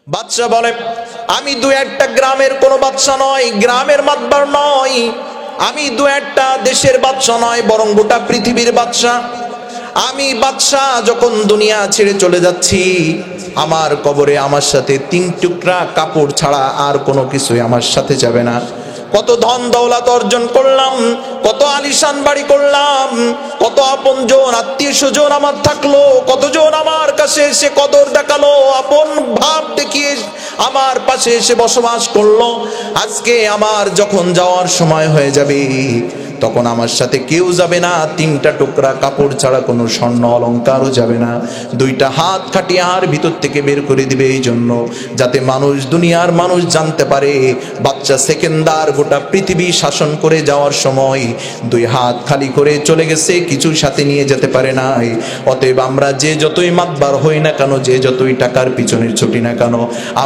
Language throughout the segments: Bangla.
বাদশা বলে, আমি দু একটা গ্রামের কোনো বাদশা নয়, গ্রামের মাতবার নয়, আমি দু একটা দেশের বাদশা নয়, বরং গোটা পৃথিবীর বাদশা। আমি বাদশা যখন দুনিয়া ছেড়ে চলে যাচ্ছি, আমার কবরে আমার সাথে 3 টুকরা কাপড় ছাড়া আর কোনো কিছুই আমার সাথে যাবে না। কত ধন দৌলত অর্জন করলাম, কত আলিশান বাড়ি করলাম, কত আপনজন আত্মীয় স্বজন আমার থাকলো, কতজন আমার কাছে এসে কদর দেখালো, আপন ভাব দেখিয়ে আমার পাশে এসে বসবাস করলো। আজকে আমার যখন যাওয়ার সময় হয়ে যাবে, তখন আমার সাথে কেউ যাবে না, 3টা টুকরা কাপড় ছাড়া কোনো স্বর্ণ অলংকারও যাবে না। 2টা হাত খাটিয়ার ভিতর থেকে বের করে দিবে, এই জন্য যাতে মানুষ, দুনিয়ার মানুষ জানতে পারে বাচ্চা সেকেন্দার গোটা পৃথিবী শাসন করে যাওয়ার সময় 2 হাত খালি করে চলে গেছে, কিছু সাথে নিয়ে যেতে পারে নাই। অতএব আমরা যে যতই মাতবার হই না কেন, যে যতই টাকার পিছনে ছুটি না কেন,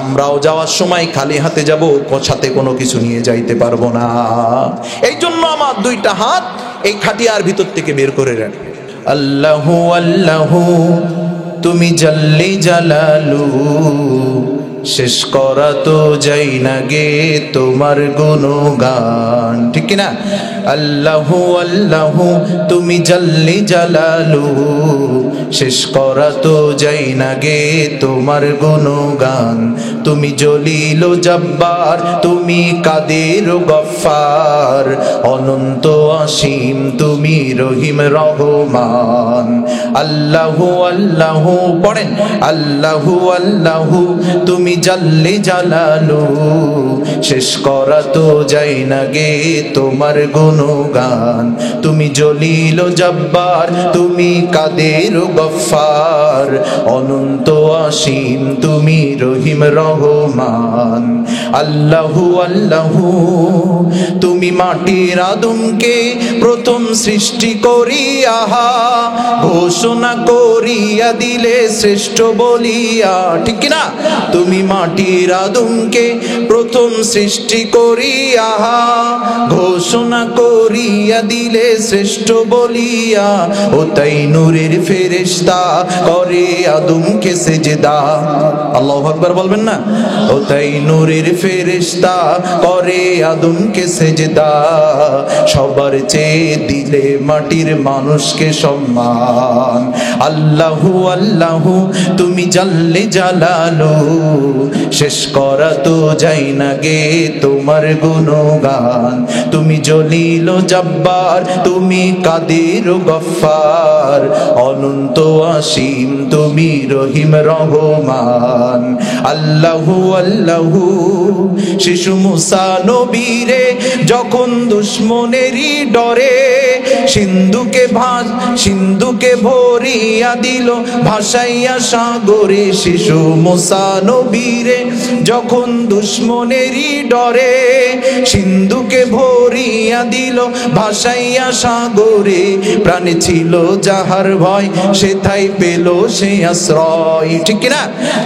আমরাও যাওয়ার সময় খালি হাতে যাব, সাথে কোনো কিছু নিয়ে যাইতে পারবো না। এই জন্য আমার 2টা হাত এই খাটিয়ার ভিতর থেকে বের করে রাখ। আল্লাহু আল্লাহু তুমি জাল্লি জালালু, শেষ করা তো যাই না গে তোমার গুণগান, ঠিক কিনা? আল্লাহু আল্লাহু তুমি জাল্লি জালালু, শেষ করা তো যাই না গে তোমার গুণগান। তুমি জলিল জব্বার, তুমি কাদের গফফার, অনন্ত অসীম তুমি রহিম রহমান। আল্লাহু আল্লাহু পড়েন, আল্লাহু আল্লাহু তুমি জাল্লি জালালু, শেষ করা তো যাই না গে তোমার গুণগান। তুমি জলিল জব্বার, তুমি কাদের গফফার, অনন্ত অসীম তুমি রহিম রহমান। আল্লাহু আল্লাহু তুমি মাটির আদমকে প্রথম সৃষ্টি করিয়া ঘোষণা করিয়া দিলে শ্রেষ্ঠ বলিয়া, ঠিক কিনা? তুমি মাটির আদমকে প্রথম সৃষ্টি করিয়া ঘোষণা করিয়া দিলে শ্রেষ্ঠ বলিয়া, ও তাই নূরের ফেরেশতা করে আদমকে সেজদা। আল্লাহু আকবার বলবেন না? ও তাই নূরের ফেরেশতা করে আদমকে সেজদা, সবার চেয়ে দিলে মাটির মানুষকে সম্মান। আল্লাহু আল্লাহু তুমি জাল্লে জালালু, শেষ করা তো যাই না গে তোমার গুণগান। তুমি জলিল জব্বার, তুমি কাদের গফফার, অনন্ত অসীম তুমি রহিম রহমান। আল্লাহু আল্লাহু শিশু মুসা নবীরে যখন দুশ্মনেরই ডরে সিন্ধুকে ভরিয়া দিল ভাসাইয়া সাগরে। শিশু মুসা নবীরে যখন দুশ্মনেরই ডরে সিন্ধুকে ভরিয়া দিল ভাসাইয়া সাগরে। প্রাণে ছিল যাহার ভয় সেথায় পেল সে আশ্রয়, ঠিক কিনা?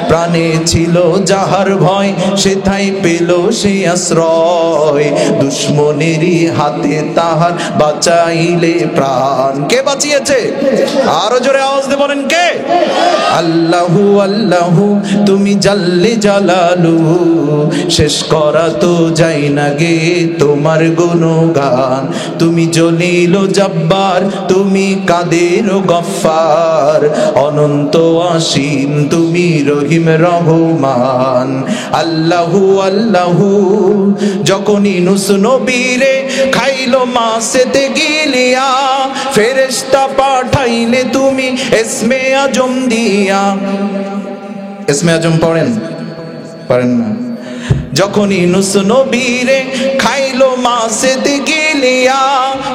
প্রাণে ছিল যাহার ভয় সেথায় পেল সে আশ্রয়, দুশ্মনেরই হাতে তাহার বাঁচাইলে প্রাণ। কে বাঁচিয়েছে? আরো জোরে আওয়াজ দিয়ে বলেন, কে? আল্লাহু আল্লাহু তুমি জাল্লে জালালু, শেষ করা তো যাই না গে তোমার গুণগান। তুমি জলিল জব্বার, তুমি কাদের গফফার, অনন্ত অসীম তুমি রহিম রহমান। আল্লাহু আল্লাহু যখন ইউনূস নবীরে খাইলো মাছেতে গিলিয়া, ফেরেশতা পাঠাইলে তুমি ইসমে আজম দিয়া। ইসমে আজম পড়েন? পারেন না? যখন ইউনূস নবীরে খাইলো মাছেতে গিলিয়া,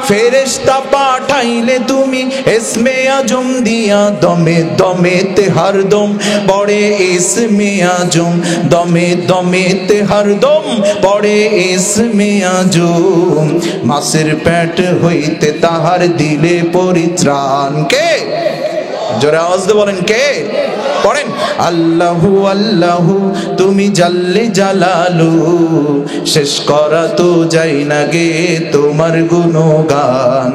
ফেরেশতা পাঠাইলে তুমি ইসমে আজম দিয়া। দমে দমেতে হরদম পড়ে ইসমে আজম, দমে দমেতে হরদম পড়ে ইসমে আজম। মাছের পেট হইতে তাহার দিলে পরিত্রাণ। কে? জোরে আওয়াজ দিয়ে বলেন, কে? পড়েন, আল্লাহু আল্লাহু তুমি জাল্লে জালালু, শেষ করা তো যায় না গে তোমার গুণগান।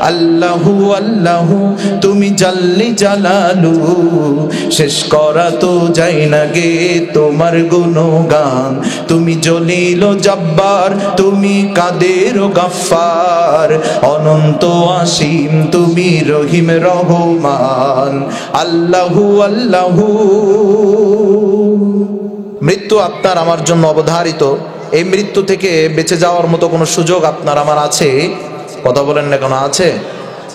আল্লাহু আল্লাহু তুমি জাল্লে জালালু, শেষ করা তো যায় না গে তোমার গুণগান। তুমি জলিল ও জব্বার, তুমি কাদের ও গাফফার, অনন্ত অসীম তুমি রহিম রহমান। আল্লাহু আল্লাহু। মৃত্যু আপনার আমার জন্য অবধারিত। এই মৃত্যু থেকে বেঁচে যাওয়ার মতো কোনো সুযোগ আপনার আমার আছে? কথা বলেন না কেন, আছে?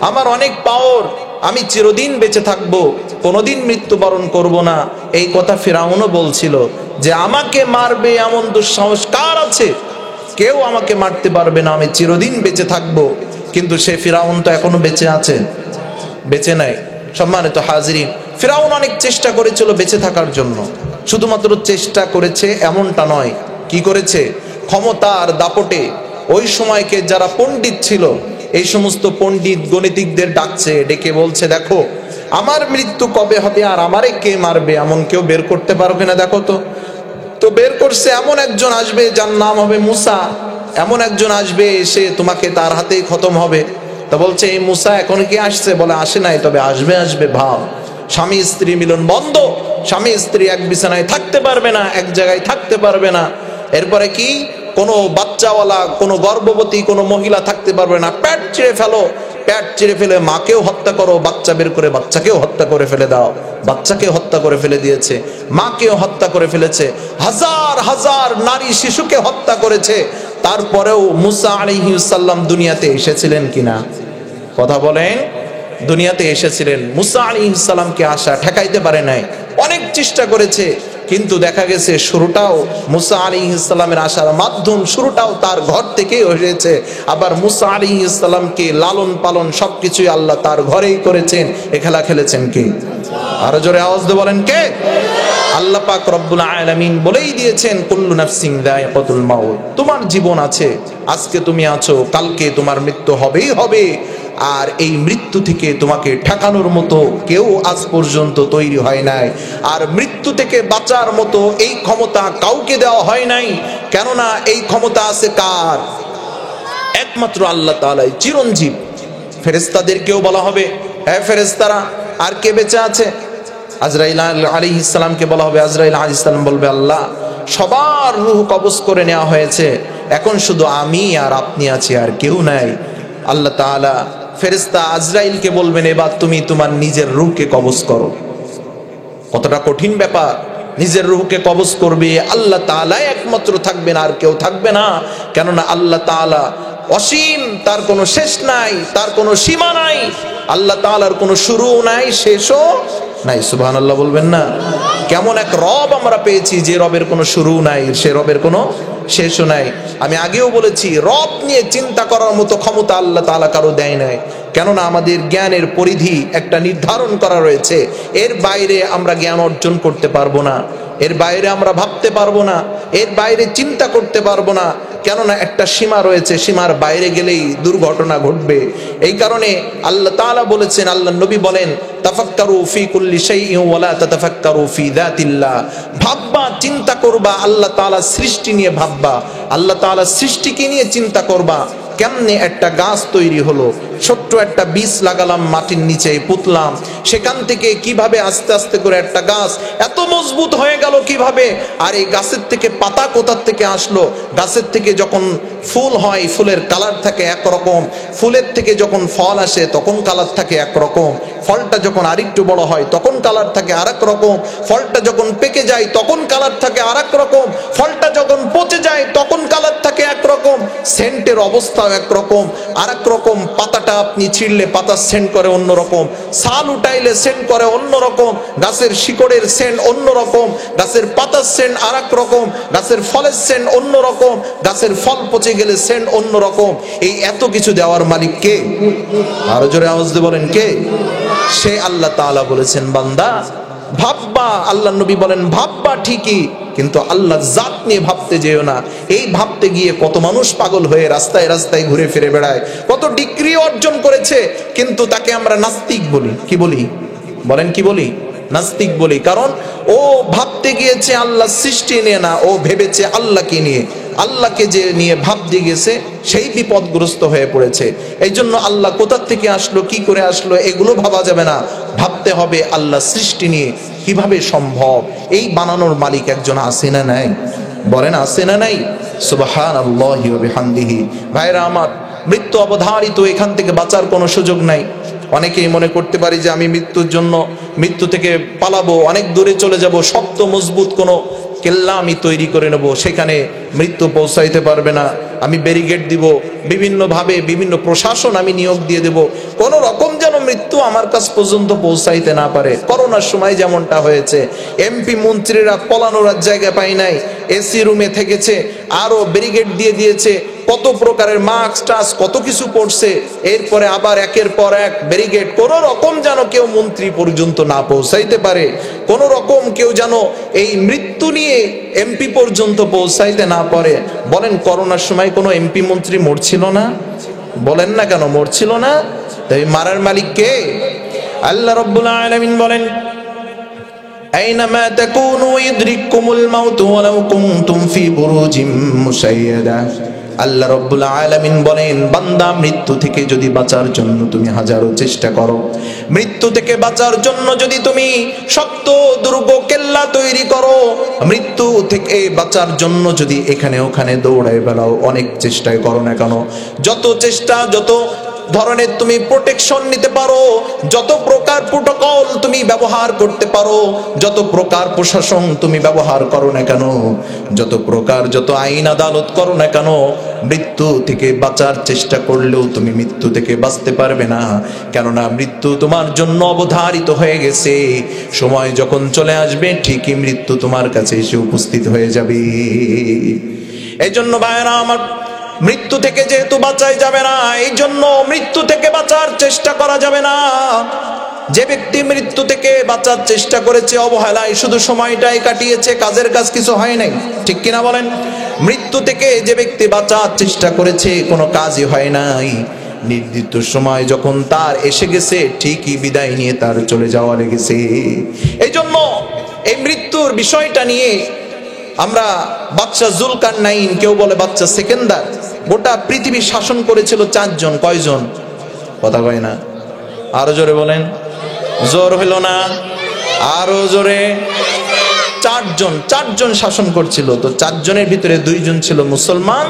আমার অনেক পাওয়ার, আমি চিরদিন বেঁচে থাকবো, কোনোদিন মৃত্যুবরণ করব না, এই কথা ফিরাউনও বলছিল যে আমাকে মারবে এমন দুঃসাহস কার আছে? কেউ আমাকে মারতে পারবে না, আমি চিরদিন বেঁচে থাকবো। কিন্তু সে ফিরাউন তো এখনো বেঁচে আছে? বেঁচে নাই। সম্মানিত হাজিরিন, ফিরাউন অনেক চেষ্টা করেছিল বেঁচে থাকার জন্য। শুধুমাত্র চেষ্টা করেছে এমনটা নয়, কি করেছে? ক্ষমতার দাপটে ওই সময়কে যারা পণ্ডিত ছিল, এই সমস্ত পণ্ডিত গণিতিকদের ডাকছে, ডেকে বলছে দেখো আমার মৃত্যু কবে হবে আর আমারে কে মারবে এমন কেউ বের করতে পারো কিনা দেখো তো। তো বের করছে, এমন একজন আসবে যার নাম হবে মুসা, এমন একজন আসবে, সে তোমাকে তার হাতেই খতম হবে। তা বলছে এই মুসা এখন কি আসছে? বলে আসে নাই, তবে আসবে আসবে ভাব। স্বামী স্ত্রী মিলন বন্ধ, স্বামী স্ত্রী এক বিছানায় থাকতে পারবে না, এক জায়গায় থাকতে পারবে না। এরপরে কি, কোনো বাচ্চাওয়ালা, কোনো গর্ভবতী কোনো মহিলা থাকতে পারবে না। পেট চিরে ফেলো, পেট চিরে ফেলে মাকেও হত্যা করো, বাচ্চা বের করে বাচ্চাকেও হত্যা করে ফেলে দাও। বাচ্চাকে হত্যা করে ফেলে দিয়েছে, মাকেও হত্যা করে ফেলেছে, হাজার হাজার নারী শিশুকে হত্যা করেছে। তারপরেও মুসা আলাইহিস সালাম দুনিয়াতে এসেছিলেন কিনা? কথা বলেন, দুনিয়াতে এসেছিলেন। মুসা আলাইহিস সালামকে আসা ঠেকাইতে পারে নাই, অনেক চেষ্টা করেছে, কিন্তু দেখা গেছে শুরুটাও মুসা আলাইহিস সালামের আসার মাধ্যম, শুরুটাও তার ঘর থেকেই হয়েছে। আবার মুসা আলাইহিস সালামকে লালন পালন সবকিছুই আল্লাহ তার ঘরেই করেছেন। এ খেলা খেলেছেন কে? আরো জোরে আওয়াজ দিয়ে বলেন কে? আল্লাহ পাক রব্বুল আলামিন বলেই দিয়েছেন কুল্লু নাফসিন যায়কাতুল মাউত, তোমার জীবন আছে, আজকে তুমি আছো, কালকে তোমার মৃত্যু হবেই হবে। আর এই মৃত্যু থেকে তোমাকে ঠেকানোর মতো কেউ আজ পর্যন্ত তৈরি হয় নাই। আর মৃত্যু থেকে বাঁচার মতো এই ক্ষমতা কাউকে দেওয়া হয় নাই। কেননা এই ক্ষমতা আছে কার? একমাত্র আল্লাহ তাআলাই চিরঞ্জীব। ফেরেশতাদেরকেও বলা হবে, হ্যাঁ ফেরেশতারা আর কে বেঁচে আছে? আজরাইল আলাইহিস সালামকে বলা হবে, আজরাইল আলাইহিস সালাম বলবে আল্লাহ সবার রূহ কবজ করে নেওয়া হয়েছে, এখন শুধু আমি আর আপনি আছি, আর কেউ নাই। আল্লাহ তাআলা ফেরেশতা আজরাইলকে বলবেন এবার তুমি তোমার নিজের রূহকে কবজ করো। কতটা কঠিন ব্যাপার! নিজের রূহকে কবজ করবে আল্লাহ তাআলা, একমাত্র থাকবেন, আর কেউ থাকবে না। কেননা আল্লাহ তাআলা অসীম, তার কোনো শেষ নাই, তার কোনো সীমা নাই। আল্লাহ তাআলার কোনো শুরু নাই, শেষও নাই। সুবহানাল্লাহ বলবেন না? কেমন এক রব আমরা পেয়েছি যে রবের কোনো শুরু নাই, সে রবের কোনো শেষও নাই। আমি আগেও বলেছি, রব নিয়ে চিন্তা করার মতো ক্ষমতা আল্লাহ তাআলা কারো দেয় নাই। কেননা আমাদের জ্ঞানের পরিধি একটা নির্ধারণ করা রয়েছে, এর বাইরে আমরা জ্ঞান অর্জন করতে পারবো না, এর বাইরে আমরা ভাবতে পারবো না, এর বাইরে চিন্তা করতে পারবো না। কেননা একটা সীমা রয়েছে, সীমার বাইরে গেলেই দুর্ঘটনা ঘটবে। এই কারণে আল্লাহ তাআলা বলেছেন, আল্লাহ নবী বলেন, তাফাক্কারু ফি কুল্লি শাইইন ওয়া লা তাতাফাক্কারু ফি যাতিল্লাহ। ভাববা, চিন্তা করবা, আল্লাহ তাআলার সৃষ্টি নিয়ে ভাববা, আল্লাহ তাআলার সৃষ্টিকে নিয়ে চিন্তা করবা। কেমনে একটা গাছ তৈরি হলো, ছোট্ট একটা বীজ লাগালাম মাটির নিচে, পুঁতলাম, সেখান থেকে কিভাবে আস্তে আস্তে করে একটা গাছ এত মজবুত হয়ে গেল কিভাবে। আর এই গাছের থেকে পাতা কোথার থেকে আসলো? গাছের থেকে যখন ফুল হয়, ফুলের কালার থাকে একরকম, ফুলের থেকে যখন ফল আসে তখন কালার থাকে একরকম, ফলটা যখন আরেকটু বড় হয় তখন কালার থাকে আরেক রকম, ফলটা যখন পেকে যায় তখন কালার থাকে আরেক রকম, ফলটা যখন পচে যায় তখন কালার থাকে একরকম, সেন্টের অবস্থাও একরকম, আরেক রকম। পাতাটা আপনি ছিঁড়লে পাতার সেন্ট করে অন্যরকম, ছাল উঠাইলে সেন্ট করে অন্যরকম, গাছের শিকড়ের সেন্ট অন্যরকম, গাছের পাতার সেন্ট আরেক রকম, গাছের ফলের সেন্ট অন্যরকম, গাছের ফল পচে গেলে সেন্ট অন্যরকম। এই এত কিছু দেওয়ার মালিক কে? আরো জোরে আওয়াজ দিয়ে বলেন কে? সে আল্লাহ তাআলা বলেছেন, বান্দা ভাববা। আল্লাহ নবী বলেন ভাববা ঠিকই, কিন্তু আল্লাহর জাত নিয়ে ভাবতে যেও না। এই ভাবতে গিয়ে কত মানুষ পাগল হয়ে রাস্তায় রাস্তায় ঘুরে ফিরে বেড়ায়, কত ডিগ্রি অর্জন করেছে, কিন্তু তাকে আমরা নাস্তিক বলি। কি বলি? বলেন কি বলি? নাস্তিক বলি, কারণ ও ভাবতে গিয়েছে আল্লাহ সৃষ্টি নিয়ে না, ও ভেবেছে আল্লাহকে নিয়ে। আল্লাহকে যে নিয়ে ভাবতে গেছে সেই বিপদগ্রস্ত হয়ে পড়েছে। এই জন্য আল্লাহ কোথা থেকে আসলো, কি করে আসলো, এগুলো ভাবা যাবে না, ভাবতে হবে আল্লাহ সৃষ্টি নিয়ে। কিভাবে সম্ভব? এই বানানোর মালিক একজন আছে না নাই? বলেন আছে না নাই? সুবহানাল্লাহি ওয়া বিহামদিহি। ভাইরা আমার, মৃত্যু অবধারিত, এখান থেকে বাঁচার কোনো সুযোগ নাই। অনেকেই মনে করতে পারি যে আমি মৃত্যুর জন্য, মৃত্যু থেকে পালাবো, অনেক দূরে চলে যাব, শক্ত মজবুত কোনো কেল্লা আমি তৈরি করে নেব, সেখানে মৃত্যু পৌঁছাইতে পারবে না। আমি ব্যারিকেড দিব, বিভিন্নভাবে বিভিন্ন প্রশাসন আমি নিয়োগ দিয়ে দেব, কোনো রকম যেন মৃত্যু আমার কাছ পর্যন্ত পৌঁছাইতে না পারে। করোনার সময় যেমনটা হয়েছে, এমপি মন্ত্রীরা পলানোর আর জায়গা পায় নাই, এসি রুমে থেকেছে, আরো ব্যারিকেড দিয়ে দিয়েছে, কত প্রকারের মাস্ক টাস কত কিছু পড়ছে, এরপরে আবার একের পর এক ব্যারিকেড। কোন রকম যেন কেউ মন্ত্রী পর্যন্ত না পৌঁছাইতে পারে, কোন রকম কেউ যেন এই মৃত্যু নিয়ে এমপি পর্যন্ত পৌঁছাইতে না পারে। বলেন করোনার সময় কোনো এমপি মন্ত্রী মরছিল না? বলেন না কেন মরছিল না? তাই মারার মালিক কে? আল্লাহ রাব্বুল আলামিন বলেন, আইনামা তাকুনু ইদরিকুমুল মাউত ওয়ালাউ কুনতুম ফি বুরুজিম মুশাইয়াদা। আল্লাহ রাব্বুল আলামিন বলেন, বান্দা মৃত্যু থেকে যদি বাঁচার জন্য তুমি হাজারো চেষ্টা করো, মৃত্যু থেকে বাঁচার জন্য যদি তুমি শক্ত দুর্গ কেল্লা তৈরি করো, মৃত্যু থেকে বাঁচার জন্য যদি এখানে ওখানে দৌড়ায় বেড়াও, অনেক চেষ্টাই করো না কেন, যত চেষ্টা, যত ধরনের তুমি প্রোটেকশন নিতে পারো, যত প্রকার প্রোটোকল তুমি ব্যবহার করতে পারো, যত প্রকার প্রশাসন তুমি ব্যবহার করো না কেন, যত প্রকার যত আইন আদালত করো না কেন, মৃত্যু থেকে বাঁচার চেষ্টা করলেও তুমি মৃত্যু থেকে বাঁচতে পারবে না। কেননা মৃত্যু তোমার জন্য অবধারিত হয়ে গেছে। সময় যখন চলে আসবে ঠিকই মৃত্যু তোমার কাছে এসে উপস্থিত হয়ে যাবে। এই জন্য ভাইরা আমার, মৃত্যু থেকে যেহেতু বাঁচাই যাবে না, এই জন্য মৃত্যু থেকে বাঁচার চেষ্টা করা যাবে না। যে ব্যক্তি মৃত্যু থেকে বাঁচার চেষ্টা করেছে অবহেলায় শুধু সময়টাই কাটিয়েছে, কাজের কাজ কিছু হয় নাই, ঠিক কিনা বলেন? মৃত্যু থেকে যে ব্যক্তি বাঁচার চেষ্টা করেছে কোনো কাজই হয় নাই, নির্দিষ্ট সময় যখন তার এসে গেছে ঠিকই বিদায় নিয়ে তার চলে যাওয়া লেগেছে। এই জন্য এই মৃত্যুর বিষয়টা নিয়ে আমরা, বাদশা জুলকারনাইন, কেউ বলে বাদশা সেকেন্দার, গোটা পৃথিবী শাসন করেছিল চারজন। কয়জন? কথা কয় না, আরো জোরে বলেন, জোর হইল না, আরো জোরে। চারজন শাসন করছিল। তো চারজনের ভিতরে দুইজন ছিল মুসলমান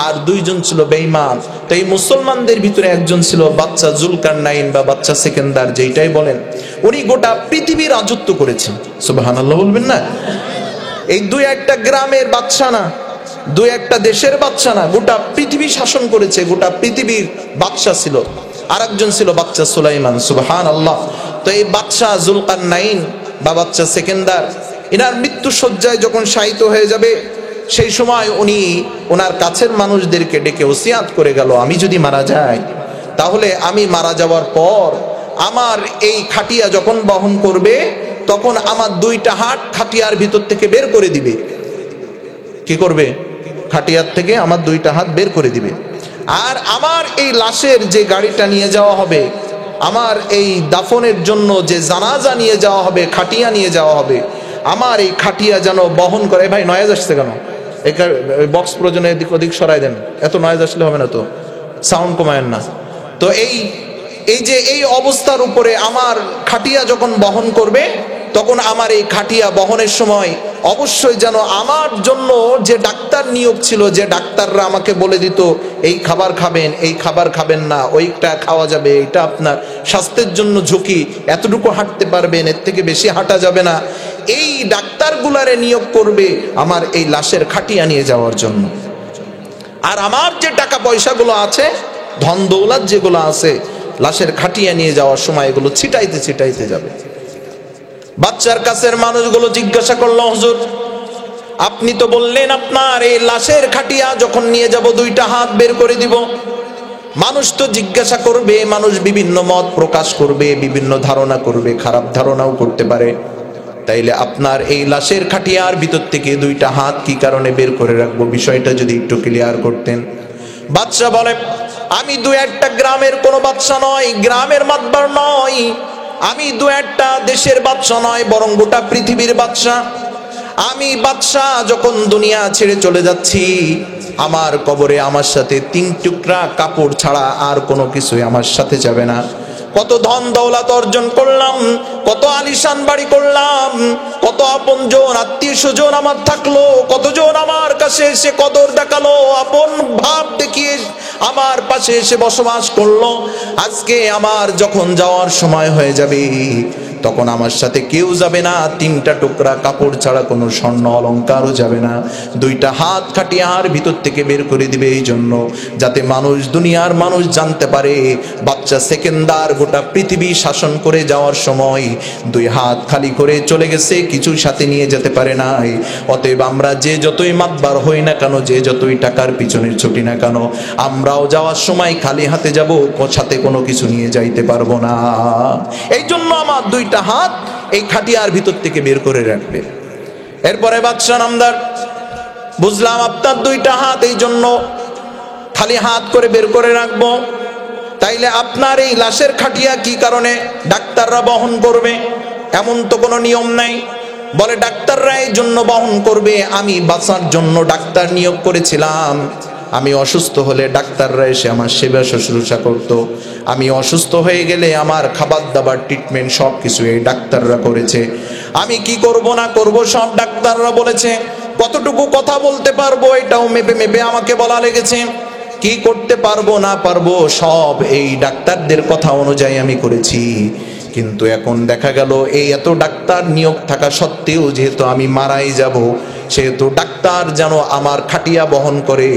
আর দুইজন ছিল বেঈমান। তো এই মুসলমানদের ভিতরে একজন ছিল বাদশা জুলকারনাইন বা বাদশা সেকেন্দার, যেইটাই বলেন, উনি গোটা পৃথিবী রাজত্ব করেছেন। সুবহানাল্লাহ বলবেন না? এই দুই একটা গ্রামের বাদশা না, দুই একটা দেশের বাদশা না, গোটা পৃথিবী শাসন করেছে, গোটা পৃথিবীর বাদশা ছিল। আর একজন ছিল বাদশা সুলাইমান। সুবহানাল্লাহ। তো এই বাদশা জুলকারনাইন বা বাদশা সেকেন্দার, এনার মৃত্যু শয্যায় যখন শায়িত হয়ে যাবে, সেই সময় উনি ওনার কাছের মানুষদেরকে ডেকে ওসিয়াত করে গেল, আমি যদি মারা যাই তাহলে আমি মারা যাওয়ার পর আমার এই খাটিয়া যখন বহন করবে তখন আমার দুইটা হাত খাটিয়ার ভিতর থেকে বের করে দিবে। কি করবে? খাটিয়ার থেকে আমার দুইটা হাত বের করে দিবে। আর আমার এই লাশের যে গাড়িটা নিয়ে যাওয়া হবে, আমার এই দাফনের জন্য যে জানাজা নিয়ে যাওয়া হবে, খাটিয়া নিয়ে যাওয়া হবে, আমার এই খাটিয়া যেন বহন করে। ভাই নয়েজ আসছে কেন? বক্স প্রয়োজনে এদিক ওদিক সরাই দেন, এত নয়েজ আসলে হবে না, তো সাউন্ড কমায়েন না। তো এই যে এই অবস্থার উপরে আমার খাটিয়া যখন বহন করবে, তখন আমার এই খাটিয়া বহনের সময় অবশ্যই যেন আমার জন্য যে ডাক্তার নিয়োগ ছিল, যে ডাক্তাররা আমাকে বলে দিত এই খাবার খাবেন, এই খাবার খাবেন না, ওইটা খাওয়া যাবে, এটা আপনার স্বাস্থ্যের জন্য ঝুঁকি, এতটুকু হাঁটতে পারবেন, এর থেকে বেশি হাঁটা যাবে না, এই ডাক্তারগুলারে নিয়োগ করবে আমার এই লাশের খাটিয়া নিয়ে যাওয়ার জন্য। আর আমার যে টাকা পয়সাগুলো আছে, ধন দৌলত যেগুলো আছে, লাশের খাটিয়া নিয়ে যাওয়ার সময় এগুলো ছিটাইতে ছিটাইতে যাবে। বাচ্চার কাছের মানুষগুলো জিজ্ঞাসা করলো, হুজুর আপনি তো বললেন আপনার এই লাশের খাটিয়া যখন নিয়ে যাব দুইটা হাত বের করে দিব। মানুষ তো জিজ্ঞাসা করবে, মানুষ বিভিন্ন মত প্রকাশ করবে, বিভিন্ন ধারণা করবে, খারাপ ধারণাও করতে পারে। তাইলে আপনার এই লাশের খাটিয়ার ভিতর থেকে দুইটা হাত কি কারণে বের করে রাখবো, বিষয়টা যদি একটু ক্লিয়ার করতেন। বাদশা বলে, আমি দুই একটা গ্রামের কোনো বাদশা নয়, গ্রামের মাতবার নয়, আমি দু একটা দেশের বাদশা নয়, বরং গোটা পৃথিবীর বাদশা। আমি বাদশা যখন দুনিয়া ছেড়ে চলে যাচ্ছি, আমার কবরে আমার সাথে 3 টুকরা কাপড় ছাড়া আর কোনো কিছুই আমার সাথে যাবে না। কত ধন দৌলত অর্জন করলাম, কত আলিশান বাড়ি করলাম, কত আপনজন আত্মীয় স্বজন আমার থাকলো, কতজন আমার কাছে এসে কদর দেখালো, আপন ভাব দেখিয়ে আমার পাশে এসে বসবাস করলো। আজকে আমার যখন যাওয়ার সময় হয়ে যাবে, তখন আমার সাথে কেউ যাবে না, 3টা টুকরা কাপড় ছাড়া কোনো স্বর্ণ অলংকারও যাবে না। 2টা হাত খাটিয়ার ভিতর থেকে বের করে দিবে, এই জন্য যাতে মানুষ, দুনিয়ার মানুষ জানতে পারে বাচ্চা সেকেন্দার গোটা পৃথিবী শাসন করে যাওয়ার সময় 2 হাত খালি করে চলে গেছে, কিছু সাথে নিয়ে যেতে পারে নাই। অতএব আমরা যে যতই মাতবার হই না কেন, যে যতই টাকার পিছনে ছুটি না কেন, আমরাও যাওয়ার সময় খালি হাতে যাব, সাথে কোনো কিছু নিয়ে যাইতে পারবো না। এই জন্য আমার 2টা হাত এই খাটিয়ার ভিতর থেকে বের করে রাখবে। এরপরে বাদশা নামদার, বুঝলাম আপনার 2টা হাত এই জন্য খালি হাত করে বের করে রাখবো, তাইলে আপনার এই লাশের খাটিয়া কি কারণে ডাক্তাররা বহন করবে? এমন তো কোনো নিয়ম নাই। বলে ডাক্তাররা এই জন্য বহন করবে, আমি বাঁচার জন্য ডাক্তার নিয়োগ করেছিলাম। আমি অসুস্থ হলে ডাক্তাররা এসে আমার সেবা শুশ্রূষা করতো, আমি অসুস্থ হয়ে গেলে আমার খাবার দাবার ট্রিটমেন্ট সব কিছু এই ডাক্তাররা করেছে। আমি কি করব না করব সব ডাক্তাররা বলেছে। কতটুকু কথা বলতে পারবো এটাও মেপে মেপে আমাকে বলা লেগেছে। কি করতে পারবো না পারবো সব এই ডাক্তারদের কথা অনুযায়ী আমি করেছি। কিন্তু এখন দেখা গেল এই এত ডাক্তার নিয়োগ থাকা সত্ত্বেও যেহেতু আমি মারাই যাব, সেহেতু ডাক্তার যেন আমার খাটিয়া বহন করে,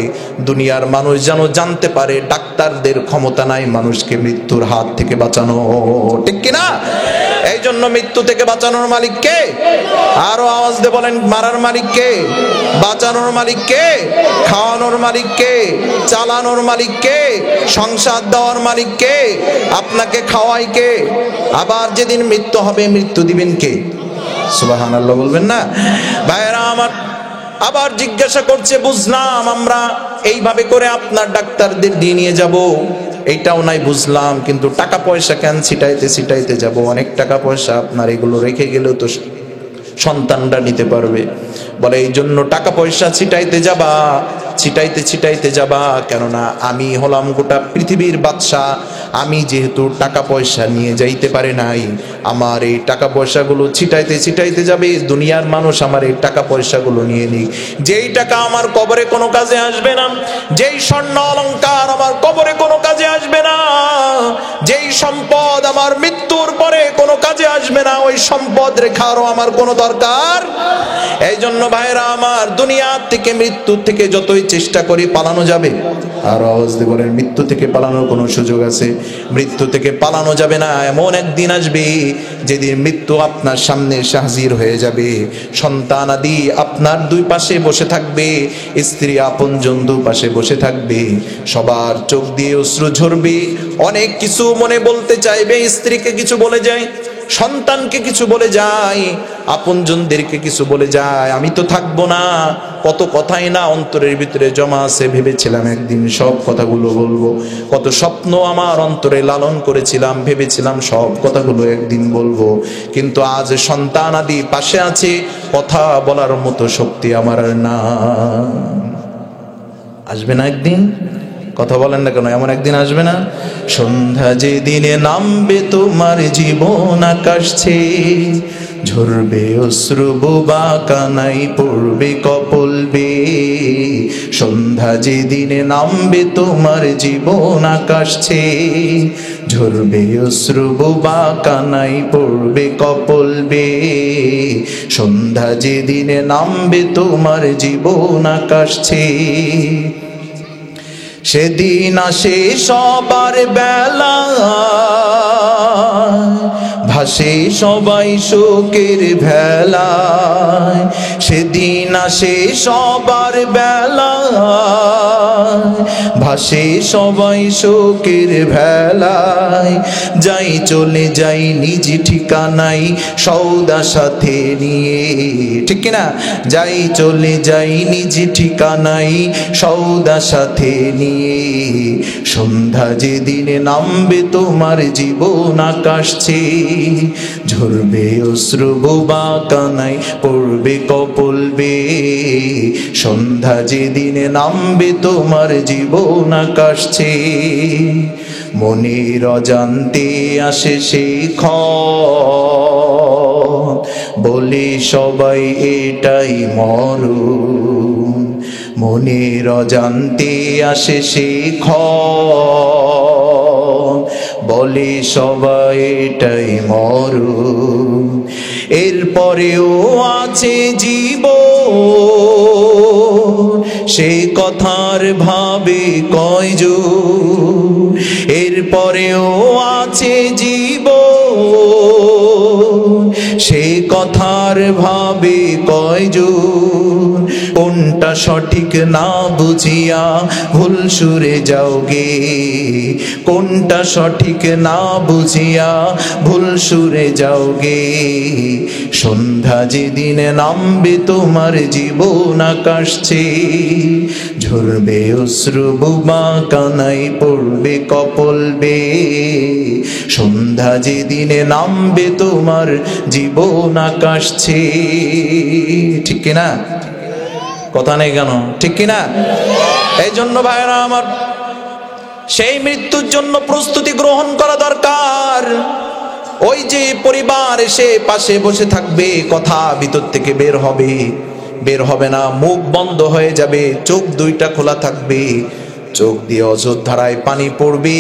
দুনিয়ার মানুষ যেন জানতে পারে ডাক্তারদের ক্ষমতা নাই মানুষকে মৃত্যুর হাত থেকে বাঁচানো, ঠিক কিনা? এই জন্য মৃত্যু থেকে বাঁচানোর মালিক কে? আরো আওয়াজ দিয়ে বলেন, মারার মালিক কে? বাঁচানোর মালিক কে? খাওয়ানোর মালিক কে? চালানোর মালিক কে? সংসার দেওয়ার মালিক কে? আপনাকে খাওয়াই কে? আবার যেদিন মৃত্যু হবে, মৃত্যু দিবেন কে? সুবহানাল্লাহ বলবেন না? ভাইরা আমার, আবার জিজ্ঞাসা করছে, বুঝলাম আমরা এইভাবে করে আপনার ডাক্তারদের দিয়ে নিয়ে যাব, এইটাও নাই বুঝলাম, কিন্তু টাকা পয়সা কেন ছিটাইতে ছিটাইতে যাব? অনেক টাকা পয়সা আপনার, এগুলো রেখে গেলেও তো সন্তানরা নিতে পারবে। বলে এই জন্য টাকা পয়সা ছিটাইতে যাবা, ছিটাইতে ছিটাইতে যাবা, কেননা আমি হলাম গোটা পৃথিবীর বাদশা। আমি যেহেতু টাকা পয়সা নিয়ে যাইতে পারে নাই, আমার এই টাকা পয়সাগুলো ছিটাইতে ছিটাইতে যাবে, দুনিয়ার মানুষ আমার এই টাকা পয়সাগুলো নিয়ে নিক। যেই টাকা আমার কবরে কোনো কাজে আসবে না, যেই স্বর্ণ অলংকার আমার কবরে কোনো কাজে আসবে না, যেই সম্পদ আমার মৃত্যুর পরে কোনো কাজে আসবে না, ওই সম্পদ রেখারও আমার কোনো দরকার। এই জন্য ভাইরা আমার, দুনিয়া থেকে মৃত্যু থেকে যতই চেষ্টা করি পালানো যাবে। আর আওয়াজ দিয়ে বলেন, মৃত্যু থেকে পালানোর কোনো সুযোগ আছে? মৃত্যু থেকে পালানো যাবে না। এমন একদিন আসবে যেদিন মৃত্যু আপনার সামনে এসে হাজির হয়ে যাবে। সন্তান আদি আপনার 2 পাশে বসে থাকবে, স্ত্রী আপনজন 2 পাশে বসে থাকবে, সবার চোখ দিয়ে অশ্রু ঝরবে। অনেক কিছু মনে বলতে চাইবে, স্ত্রীকে কিছু বলে যায়, সন্তানকে কিছু বলে যায়, আপনজনদেরকে কিছু বলে যায়, আমি তো থাকবো না। কত কথাই না অন্তরের ভিতরে জমা আছে। ভেবেছিলাম একদিন সব কথাগুলো বলবো, কত স্বপ্ন আমার অন্তরে লালন করেছিলাম, ভেবেছিলাম সব কথাগুলো একদিন বলবো, কিন্তু আজ সন্তান আদি পাশে আছে, কথা বলার মতো শক্তি আমার আর না। আসবে না একদিন? কথা বলেন না কেন? এমন একদিন আসবে না? সন্ধ্যা যেদিনে নামবে তোমার জীবন আকাশ ছেয়ে, ঝরবে অশ্রু বোবা কানাই পড়বে কপল বেয়ে। সন্ধ্যা যেদিনে নামবে তোমার জীবন আকাশ ছেয়ে, ঝরবে অশ্রু বোবা কানাই পড়বে কপল বেয়ে। সন্ধ্যা যেদিনে নামবে তোমার জীবন আকাশ ছেয়ে, সেদিন আসে সবার বেলা, ভাসে সবাই শোকের ভেলায়। সেদিন আসে সবার বেলা, ভাসে সবাই শোকের ভেলায়। যাই চলে যাই নিজ ঠিকানাই সওদা সাথে নিয়ে, ঠিক কিনা? যাই চলে যাই নিজ ঠিকানাই সওদা সাথে নিয়ে। সন্ধ্যা যেদিনে নামবে তোমার জীবন আকাশছে, ঝরবে অশ্রু বোবা কানাই পড়বে কপল বেয়ে, সন্ধ্যা যেদিনে নামবে তোমার জীবন আকাশছে। মনের অজান্তে আসে সেই ক্ষণ, বলে সবাই এটাই মরণ। মনের অজান্তে আসে সেই ক্ষণ, বলে সবাই এটাই মরণ। এরপরেও আছে জীবন, সে কথার ভাবে কয়জন। এরপরেও আছে জীবন, সে কথার ভাবে কয়জন। কোনটা সঠিক না বুঝিয়া ভুল সুরে যাওগে, কোনটা সঠিক না বুঝিয়া ভুল সুরে যাওগে। সন্ধ্যা যেদিনে নামবে তোমার জীবন আকাশছে, ঝরবে অশ্রু বোবা কানাই পড়বে কপল বেয়ে। সন্ধ্যা যেদিনে নামবে তোমার জীবন আকাশছে। ঠিক কিনা? কথা নেই কেন? ঠিক কিনা? এই জন্য ভাইরা আমার, সেই মৃত্যুর জন্য প্রস্তুতি গ্রহণ করা দরকার। ওই যে পরিবার এসে পাশে বসে থাকবে, কথা ভিতর থেকে বের হবে না, মুখ বন্ধ হয়ে যাবে, চোখ দুইটা খোলা থাকবে, চোখ দিয়ে অযোধ্যারায় পানি পড়বে,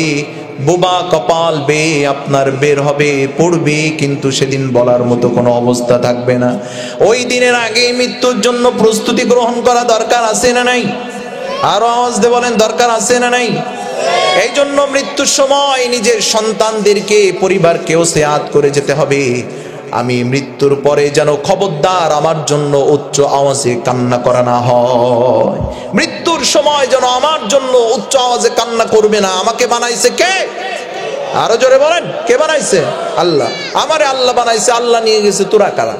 বোবা কপাল বেয়ে আপনার বের হবে, পড়বে, কিন্তু সেদিন বলার মতো কোনো অবস্থা থাকবে না। ওই দিনের আগে মৃত্যুর জন্য প্রস্তুতি গ্রহণ করা দরকার আছে না নাই? আরো আওয়াজ দিয়ে বলেন, দরকার আছে না নাই? এই জন্য মৃত্যুর সময় নিজের সন্তানদেরকে, পরিবারকে ওসিয়াত করে যেতে হবে, আমি মৃত্যুর পরে যেন খবরদার আমার জন্য উচ্চ আওয়াজে কান্না করা না হয়। মৃত্যুর সময় যেন আমার জন্য উচ্চ আওয়াজে কান্না করবে না। আমাকে বানাইছে কে? আরো জোরে বলেন, কে বানাইছে? আল্লাহ। আমারে আল্লাহ বানাইছে, আল্লাহ নিয়ে গেছে, তোরা কারা?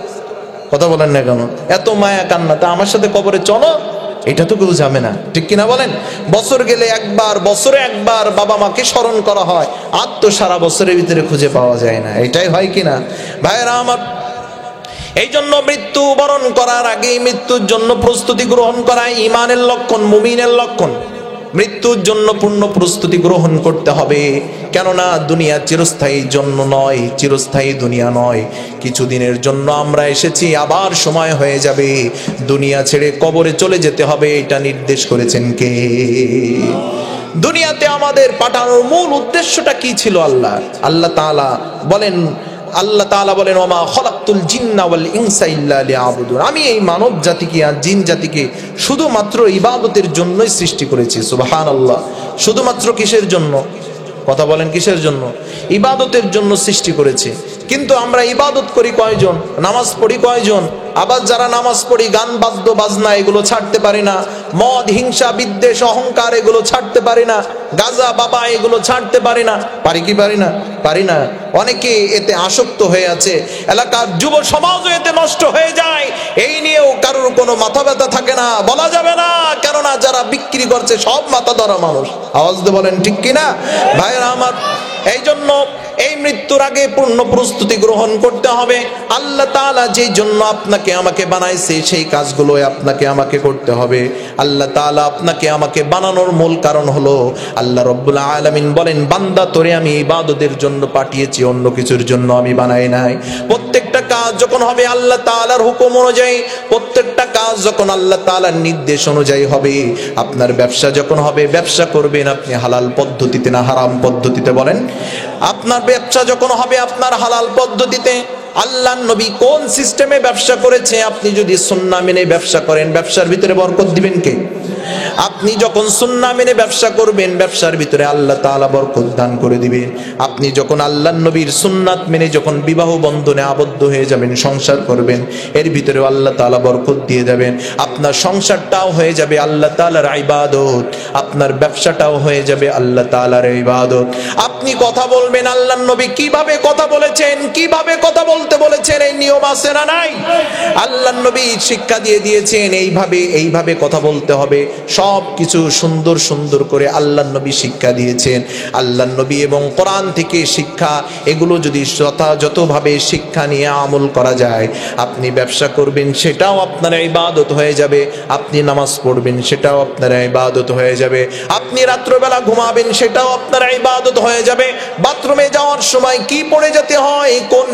কথা বলেন না কেন? এত মায়া কান্না, তা আমার সাথে কবরে চলো, এটা তো কেউ যাবে না। ঠিক কিনা বলেন? বছর গেলে একবার, বছরে একবার বাবা মাকে স্মরণ করা হয়, আর তো সারা বছরের ভিতরে খুঁজে পাওয়া যায় না। এটাই হয় কিনা ভাইরা আমার? এই জন্য মৃত্যু বরণ করার আগে মৃত্যুর জন্য প্রস্তুতি গ্রহণ করা ঈমানের লক্ষণ, মুমিনের লক্ষণ। মৃত্যুর জন্য পূর্ণ প্রস্তুতি গ্রহণ করতে হবে, কেননা দুনিয়া চিরস্থায়ী জন্য নয়, চিরস্থায়ী দুনিয়া নয়। কিছুদিনের জন্য আমরা এসেছি, আবার সময় হয়ে যাবে, দুনিয়া ছেড়ে কবরে চলে যেতে হবে। এটা নির্দেশ করেছেন কে? দুনিয়াতে আমাদের পাঠানোর মূল উদ্দেশ্যটা কি ছিল? আল্লাহ তাআলা বলেন, আল্লাহ তাআলা বলেন, ওমা খলাকতুল জিন্না ওয়াল ইনসা ইল্লা লিয়াবুদুন, আমি এই মানব জাতিকে আর জিন জাতিকে শুধুমাত্র ইবাদতের জন্যই সৃষ্টি করেছি। সুবহানাল্লাহ। শুধুমাত্র কিসের জন্য? কথা বলেন, কিসের জন্য? ইবাদতের জন্য সৃষ্টি করেছে। কিন্তু আমরা ইবাদত করি কয়জন? নামাজ পড়ি কয়জন? আবার যারা নামাজ পড়ি, গান বাদ্য বাজনা এগুলো ছাড়তে পারি না, মদ হিংসা বিদ্বেষ অহংকার এগুলো ছাড়তে পারি না, গাজা বাবা এগুলো ছাড়তে পারি না। পারি কি পারি না? পারি না। অনেকে এতে আসক্ত হয়ে আছে, এলাকার যুব সমাজও এতে নষ্ট হয়ে যায়। এই নিয়েও কারোর কোনো মাথা ব্যথা থাকে না, বলা যাবে না, কেননা যারা বিক্রি করছে সব মাথা ধরা মানুষ। আওয়াজ দিয়ে বলেন ঠিক কিনা ভাইরা আমার? এই জন্য এই মৃত্যুর আগে পূর্ণ প্রস্তুতি গ্রহণ করতে হবে। আল্লাহ তাআলা যেই জন্য আপনাকে আমাকে বানাইছে, সেই কাজগুলো আপনাকে আমাকে করতে হবে। আল্লাহ তাআলা আপনাকে আমাকে বানানোর মূল কারণ হলো, আল্লাহ রাব্বুল আলামিন বলেন, বান্দা তোরে আমি ইবাদতের জন্য পাঠিয়েছি, অন্য কিছুর জন্য আমি বানাই নাই। প্রত্যেকটা কাজ যখন হবে আল্লাহ তাআলার হুকুম অনুযায়ী, প্রত্যেকটা কাজ যখন আল্লাহ তাআলার নির্দেশ অনুযায়ী হবে, আপনার ব্যবসা যখন হবে, ব্যবসা করবেন আপনি হালাল পদ্ধতিতে না হারাম পদ্ধতিতে? বলেন। আপনার ব্যবসা যখন হবে আপনার হালাল পদ্ধতিতে। আল্লাহর নবী কোন সিস্টেমে ব্যবসা করেছে? আপনি যদি সুন্নাহ মেনে ব্যবসা করেন, ব্যবসার ভিতরে বরকত দিবেন কে? আপনি যখন সুন্নাহ মেনে ব্যবসা করবেন, ব্যবসার ভিতরে আল্লাহ তাআলা বরকত দান করে দিবেন। আপনি যখন আল্লাহর নবীর সুন্নাত মেনে যখন বিবাহ বন্ধনে আবদ্ধ হয়ে যাবেন, সংসার করবেন, এর ভিতরে আল্লাহ তাআলা বরকত দিয়ে যাবেন। আপনার সংসারটাও হয়ে যাবে আল্লাহ তাআলার ইবাদত, আপনার ব্যবসাটাও হয়ে যাবে আল্লাহ তাআলার ইবাদত। আপনি কথা বলবেন, আল্লাহর নবী কিভাবে কথা বলেছেন, কিভাবে কথা বলছেন বলতে বলেছেন, এই নিয়ম আছে না নাই? আল্লাহর নবী শিক্ষা দিয়ে দিয়েছেন এইভাবে কথা বলতে হবে। সব কিছু সুন্দর সুন্দর করে আল্লাহর নবী শিক্ষা দিয়েছেন। আল্লাহর নবী এবং কোরআন থেকে শিক্ষা, এগুলো যদি যথাযথভাবে শিক্ষা নিয়ে আমল করা যায়, আপনি ব্যবসা করবেন সেটাও আপনার ইবাদত হয়ে যাবে, আপনি নামাজ পড়বেন সেটাও আপনার ইবাদত হয়ে যাবে, আপনি রাত্রবেলা ঘুমাবেন সেটাও আপনার ইবাদত হয়ে যাবে। বাথরুমে যাওয়ার সময় কি পড়ে যেতে হয়, কোন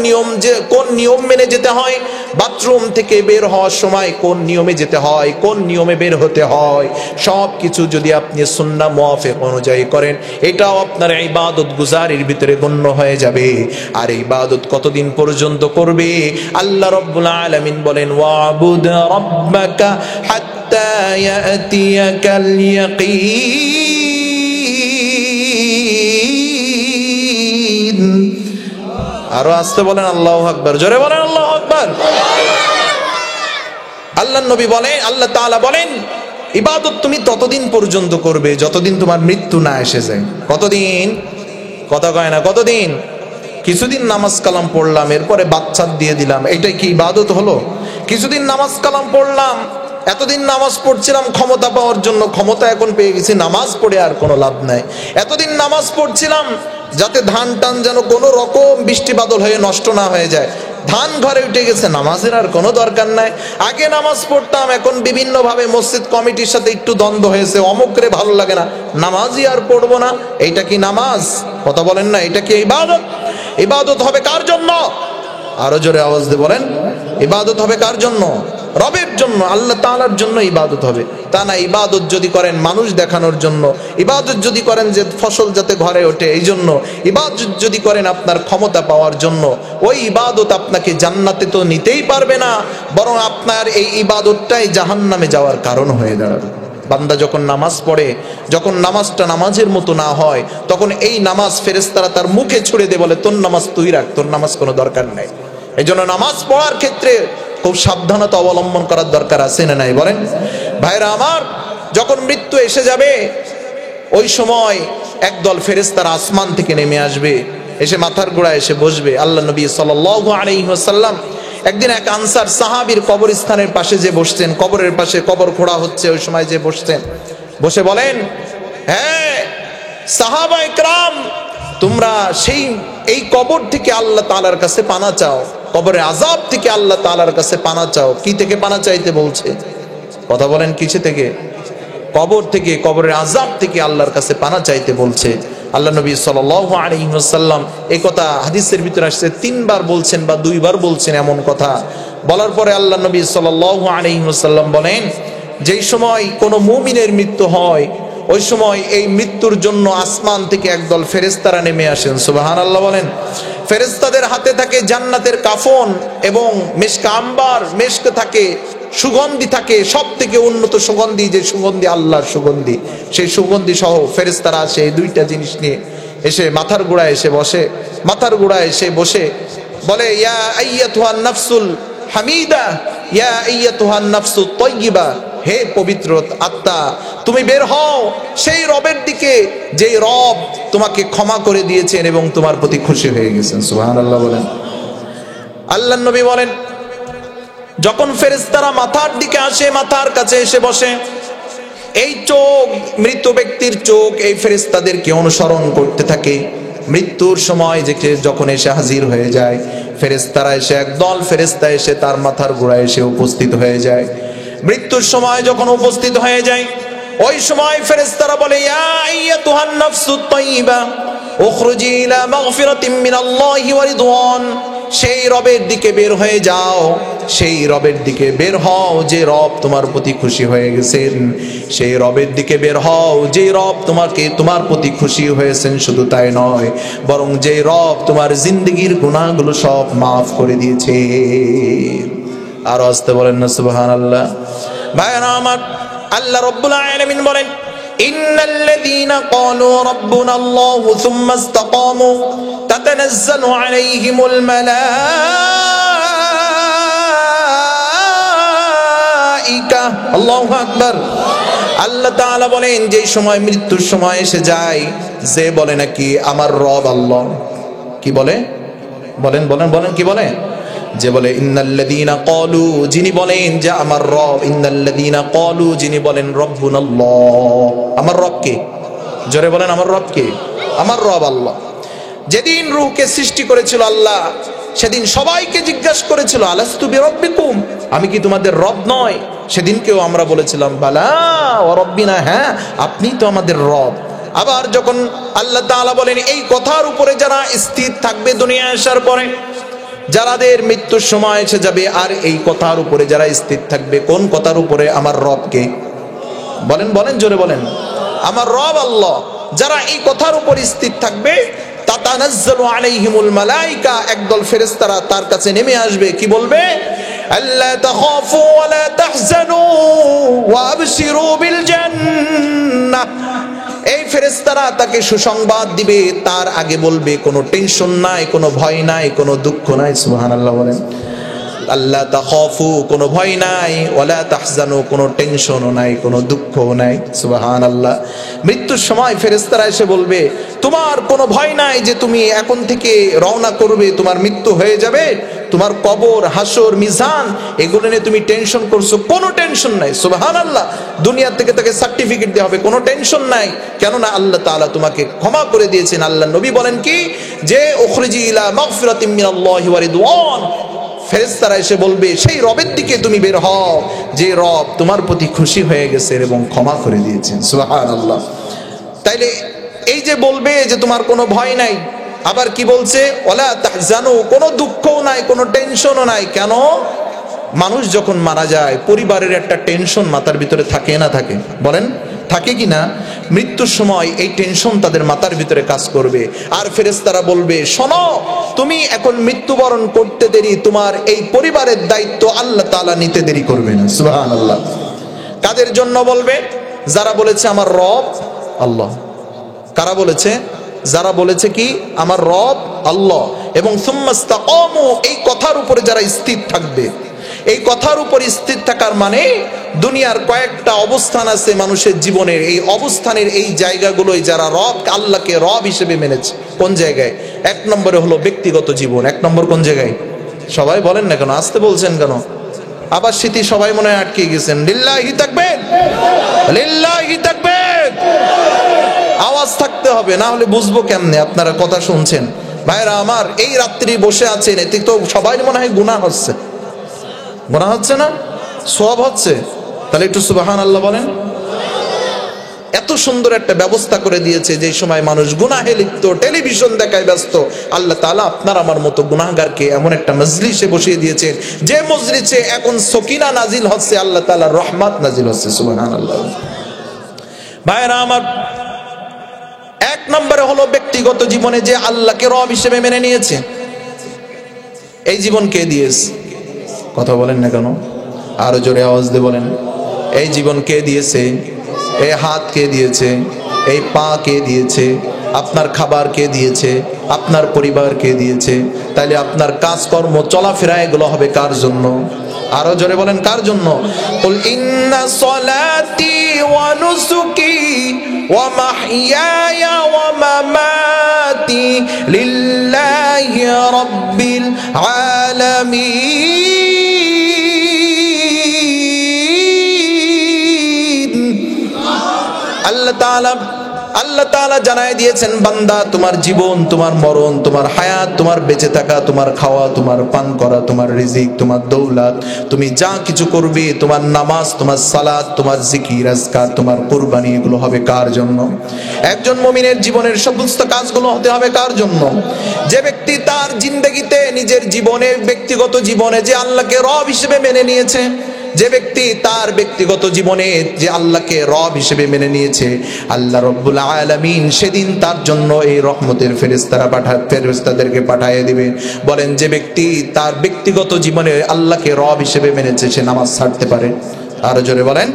নিয়ম মেনে যেতে হয়, বাথরুম থেকে বের হওয়ার সময় কোন নিয়মে যেতে হয়, কোন নিয়মে বের হতে হয়, সব কিছু যদি আপনি সুন্নাহ মুআফিক অনুযায়ী করেন, এটাও আপনার ইবাদত গুজারির ভিতরে গণ্য হয়ে যাবে। আর ইবাদত কতদিন পর্যন্ত করবে? আল্লাহ রাব্বুল আলামিন বলেন, ওয়াবুদ রাব্বাকা হাত্তা ইয়াতিয়াকাল ইয়াকিন। আরো আস্তে বলেন আল্লাহু আকবার, জোরে বলেন আল্লাহু আকবার। আল্লাহর নবী বলেন, আল্লাহ তাআলা বলেন, ইবাদত তুমি ততদিন পর্যন্ত করবে যতদিন তোমার মৃত্যু না এসে যায়। কতদিন? কথা কয় না কতদিন? কিছুদিন নামাজ কালাম পড়লাম, এরপরে বাচ্চা দিয়ে দিলাম, এটাই কি ইবাদত হলো? কিছুদিন নামাজ কালাম পড়লাম, এতদিন নামাজ পড়ছিলাম ক্ষমতা পাওয়ার জন্য, ক্ষমতা এখন পেয়ে গেছি, নামাজ পড়ে আর কোনো লাভ নাই। এতদিন নামাজ পড়ছিলাম যাতে ধান টান যেন কোনো রকম বৃষ্টি বাদল হয়ে নষ্ট না হয়ে যায়, ধান ঘরে উঠে গেছে, নামাজের আর কোনো দরকার নাই। আগে নামাজ পড়তাম, এখন বিভিন্নভাবে মসজিদ কমিটির সাথে একটু দ্বন্দ্ব হয়েছে, অমুকরে ভালো লাগে না, নামাজই আর পড়বো না। এইটা কি নামাজ? কথা বলেন না, এটা কি ইবাদত? ইবাদত হবে কার জন্য? আরো জোরে আওয়াজ দিয়ে বলেন, ইবাদত হবে কার জন্য? রবের জন্য, আল্লাহ তাআলার জন্য ইবাদত হবে। তা না ইবাদত যদি করেন মানুষ দেখানোর জন্য, ইবাদত যদি করেন যে ফসল যাতে ঘরে ওঠে এই জন্য, ইবাদত যদি করেন আপনার ক্ষমতা পাওয়ার জন্য, ওই ইবাদত আপনাকে জান্নাতে তো নিতেই পারবে না, বরং আপনার এই ইবাদতটাই জাহান্নামে যাওয়ার কারণ হয়ে দাঁড়াবে। বান্দা যখন নামাজ পড়ে, যখন নামাজটা নামাজের মতো না হয়, তখন এই নামাজ ফেরেশতারা তার মুখে ছুড়ে দিয়ে বলে, তোর নামাজ তুই রাখ, তোর নামাজ কোনো দরকার নাই। এই জন্য নামাজ পড়ার ক্ষেত্রে খুব সাবধানতা অবলম্বন করার দরকার আছে না নাই বলেন? ভাইরা আমার, যখন মৃত্যু এসে যাবে, ওই সময় একদল ফেরেশতারা আসমান থেকে নেমে আসবে, এসে মাথার গোড়ায় এসে বসবে। আল্লাহ নবী সাল্লাল্লাহু আলাইহি ওয়াসাল্লাম একদিন এক আনসার সাহাবীর কবরস্থানের পাশে যে বসতেন, কবরের পাশে কবর খোঁড়া হচ্ছে, ওই সময় যে বসতেন, বসে বলেন, হ্যাঁ সাহাবা ইকরাম, তোমরা এই কবর থেকে আল্লাহ তাআলার কাছে পানা চাও, কবরের আযাব থেকে আল্লাহ তাআলার কাছে পানা চাও। কি থেকে পানা চাইতে বলছে? কথা বলেন, কিসে থেকে? কবর থেকে, কবরের আযাব থেকে আল্লাহর কাছে পানা চাইতে বলছে। আল্লাহ নবী সাল্লাল্লাহু আলাইহি ওয়াসাল্লাম এই কথা হাদিসের ভিতরে আসছে 3 বার বলছেন বা 2 বার বলছেন এমন কথা। বলার পরে আল্লাহ নবী সাল্লাল্লাহু আলাইহি ওয়াসাল্লাম বলেন, যেই সময় কোনো মুমিনের মৃত্যু হয়, ওই সময় এই মৃত্যুর জন্য আসমান থেকে একদল ফেরেশতারা নেমে আসেন। সুবহানাল্লাহ বলেন। ফেরেশতাদের হাতে থাকে জান্নাতের কাফন এবং মেশক আম্বার, মেশক থাকে, সুগন্ধি থাকে, সব থেকে উন্নত সুগন্ধি, যে সুগন্ধি আল্লাহর সুগন্ধি, সেই সুগন্ধি সহ ফেরেশতারা আসে এই 2টা জিনিস নিয়ে, এসে মাথার গোড়ায় এসে বসে, মাথার গোড়ায় এসে বসে বলে, ইয়া আইয়াতুহান নাফসুল হামিদা, ইয়া আইয়াতুহান নাফসুত তাইয়্যিবা, হে পবিত্র আত্মা, তুমি বের হও সেই রবের দিকে যেই রব তোমাকে ক্ষমা করে দিয়েছেন এবং তোমার প্রতি খুশি হয়ে গেছেন। সুবহানাল্লাহ বলেন। আল্লাহর নবী বলেন, যখন ফেরেশতারা মাথার দিকে আসে, মাথার কাছে এসে বসে, এই চোখ, মৃত ব্যক্তির চোখ এই ফেরেশতাদেরকে অনুসরণ করতে থাকে। মৃত্যুর সময় যখন এসে হাজির হয়ে যায়, ফেরেশতারা এসে, একদল ফেরেশতা এসে তার মাথার গোড়ায় এসে উপস্থিত হয়ে যায়। মৃত্যুর সময় যখন উপস্থিত হয়ে যায়, ওই সময় ফেরেশতারা বলে, ইয়া আইয়াতুহান নাফসুত তাইয়্যিবা উখরুজি ইলা মাগফিরাতিম মিনাল্লাহি ওয়া রিদওয়ান, সেই রবের দিকে বের হয়ে যাও, সেই রবের দিকে বের হও যে রব তোমার প্রতি খুশি হয়ে গেছেন, সেই রবের দিকে বের হও যে রব তোমার প্রতি খুশি হয়েছেন। শুধু তাই নয়, বরং যে রব তোমার জিন্দেগীর গুনাহগুলো সব মাফ করে দিয়েছে। আর আসতে বলেন না সুবহানাল্লাহ। ভাইরা আমার, আল্লাহ রাব্বুল আলামিন বলেন, ইন্নাল্লাযীনা ক্বালু রাব্বুনাল্লাহু সুম্মা ইসতাকামু তাতানাজ্জালু আলাইহিমুল মালাইকা। আল্লাহু আকবার। আল্লাহ তাআলা বলেন, যেই সময় মৃত্যুর সময় এসে যায়, যে বলে নাকি আমার রব আল্লাহ, কি বলে? বলেন বলেন বলেন, কি বলে? যে বলে ইন্নাল্লাযীনা ক্বালু, যিনি বলেন যে আমার রব, ইন্নাল্লাযীনা ক্বালু, যিনি বলেন রব্বুনাল্লাহ, আমার রব কে? জোরে বলেন আমার রব কে? আমার রব আল্লাহ। যেদিন রূহকে সৃষ্টি করেছিল আল্লাহ, সেদিন সবাইকে জিজ্ঞাসা করেছিল আলাস্তু বিরাব্বিকুম, আমি কি তোমাদের রব নয়? সেদিনকেও আমরা বলেছিলাম বালা ওয়া রাব্বিনা, হ্যাঁ আপনি তো আমাদের রব। আবার যখন আল্লাহ তাআলা বলেন এই কথার উপরে যারা স্থির থাকবে দুনিয়া আসার পরে, যারাদের মৃত্যুর সময় এসে যাবে, আর এই কথার উপরে যারা স্থির থাকবে, কোন কথার উপরে? আমার রবকে। বলেন বলেন জোরে বলেন, আমার রব আল্লাহ। যারা এই কথার উপর স্থির থাকবে, তাতানাজ্জালু আলাইহিমুল মালাইকা, একদল ফেরেশতারা তার কাছে নেমে আসবে, কি বলবে? আল্লা তাখাফু ওয়া লা তাহজানু ওয়া আবশিরু বিল জান্নাহ। এই ফেরেশতারা তাকে সুসংবাদ দিবে, তার আগে বলবে কোনো টেনশন নাই, কোনো ভয় নাই, কোনো দুঃখ নাই। সুবহানাল্লাহ বলেন। আল্লাহ তাখাফু, কোনো ভয় নাই, ওয়ালা তাহজানু, কোনো টেনশনও নাই, কোনো দুঃখও নাই। সুবহানাল্লাহ। মৃত্যুর সময় ফেরেশতারা এসে বলবে তোমার কোনো ভয় নাই যে তুমি এখন থেকে রওনা করবে, তোমার মৃত্যু হয়ে যাবে, তোমার কবর, হাসর, মিজান এগুলো নিয়ে তুমি টেনশন করছো, কোনো টেনশন নাই। সুবহানাল্লাহ। দুনিয়া থেকে তাকে সার্টিফিকেট দেওয়া হবে, কোনো টেনশন নাই, কেননা আল্লাহ তাআলা তোমাকে ক্ষমা করে দিয়েছেন। আল্লাহ নবী বলেন কি যে উখরিজি ইলা মাগফিরাতিম মিনাল্লাহি ওয়া রিদওয়ান, ফেরেশতারা এসে বলবে সেই রবের দিকে তুমি বের হও যে রব তোমার প্রতি খুশি হয়ে গেছে এবং ক্ষমা করে দিয়েছেন। সুবহানাল্লাহ। তাইলে এই যে বলবে যে তোমার কোনো ভয় নাই, আবার কি বলছে? ওয়ালা তাহজানু, কোনো দুঃখও নাই, কোনো টেনশনও নাই। কেন? মানুষ যখন মারা যায় পরিবারের একটা টেনশন মাথার ভিতরে থাকে না থাকে? বলেন থাকে কি না? মৃত্যুর সময় এই টেনশন তাদের মাথার ভিতরে কাজ করবে। আর ফেরেশতারা বলবে শোনো, তুমি এখন মৃত্যুবরণ করতে দেরি, তোমার এই পরিবারের দায়িত্ব আল্লাহ তাআলা নিতে দেরি করবে না। সুবহানাল্লাহ। কাদের জন্য বলবে? যারা বলেছে আমার রব আল্লাহ। কারা বলেছে? যারা বলেছে কি আমার রব আল্লাহ, এবং সুম্মাস্তাকামু, এই কথার উপরে যারা স্থির থাকবে। এই কথার উপর স্থির থাকার মানে দুনিয়ার কয়েকটা অবস্থান আছে মানুষের জীবনের, এই অবস্থানের এই জায়গাগুলোই যারা রব আল্লাহকে রব হিসেবে মেনেছে। কোন জায়গায়? এক নম্বরে হলো ব্যক্তিগত জীবন। এক নম্বর কোন জায়গায়? সবাই বলেন না কেন, আসতে বলছেন কেন? আবার স্মৃতি সবাই মনে হয় আটকে গেছেন। লিল্লাহি তাকবীর, লিল্লাহি তাকবীর। আওয়াজ থাকতে হবে, না হলে বুঝবো কেমনে আপনারা কথা শুনছেন। ভাইরা আমার, এই রাত্রি বসে আছেন, এতে তো সবাই মনে হয় গুনাহ হচ্ছে। গুনাহ হচ্ছে না? সওয়াব হচ্ছে। তাহলে একটু সুবহানাল্লাহ বলেন। এত সুন্দর একটা ব্যবস্থা করে দিয়েছে যে সময় মানুষ গুনাহে লিপ্ত, টেলিভিশন দেখায় ব্যস্ত, আল্লাহ তাআলা আপনার আমার মতো গুনাহগারকে এমন একটা মজলিসে বসিয়ে দিয়েছেন যে মজলিসে এখন সকিনা নাজিল হচ্ছে, আল্লাহ তাআলার রহমত নাজিল হচ্ছে। সুবহানাল্লাহ। ভাইরা আমার, এক নম্বরে হলো ব্যক্তিগত জীবনে যে আল্লাহকে রব হিসেবে মেনে নিয়েছে। এই জীবন কে দিয়েছে? কথা বলেন না কেন? আরো জোরে আওয়াজ দিয়ে বলেন। এই জীবন কে দিয়েছে? এই হাত কে দিয়েছে? এই পা কে দিয়েছে? আপনার খাবার কে দিয়েছে? আপনার পরিবার কে দিয়েছে? তাইলে আপনার কাজকর্ম, চলাফেরা এগুলো হবে কার জন্য? আরো জোরে বলেন কার জন্য? কুল ইন্না সলাতি ওয়া নুসুকি ওয়া মাহইয়ায়া ওয়া মামাতি লিল্লাহি রাব্বিল আলামিন। আল্লাহ তাআলা জানায় দিয়েছেন, বান্দা তোমার জীবন, তোমার মরণ, তোমার হায়াত, তোমার বেঁচে থাকা, তোমার খাওয়া, তোমার পান করা, তোমার রিজিক, তোমার দৌলত, তুমি যা কিছু করবে, তোমার নামাজ, তোমার সালাত, তোমার জিকির আজকার, তোমার কুরবানি, এগুলো হবে কার জন্য? একজন মুমিনের জীবনের সমস্ত কাজগুলো হতে হবে কার জন্য? যে ব্যক্তি তার জিন্দেগিতে, নিজের জীবনে, ব্যক্তিগত জীবনে যে আল্লাহকে রব হিসেবে মেনে নিয়েছে, যে ব্যক্তি তার ব্যক্তিগত জীবনে যে আল্লাহকে রব হিসেবে মেনে নিয়েছে, আল্লাহ রব্বুল আলামিন সেদিন তার জন্য এই রহমতের ফেরেশতাদেরকে পাঠিয়ে দিবে। বলেন, যে ব্যক্তি তার ব্যক্তিগত জীবনে আল্লাহকে রব হিসেবে মেনেছে, সে নামাজ ছাড়তে পারে? আরো জোরে বলেন,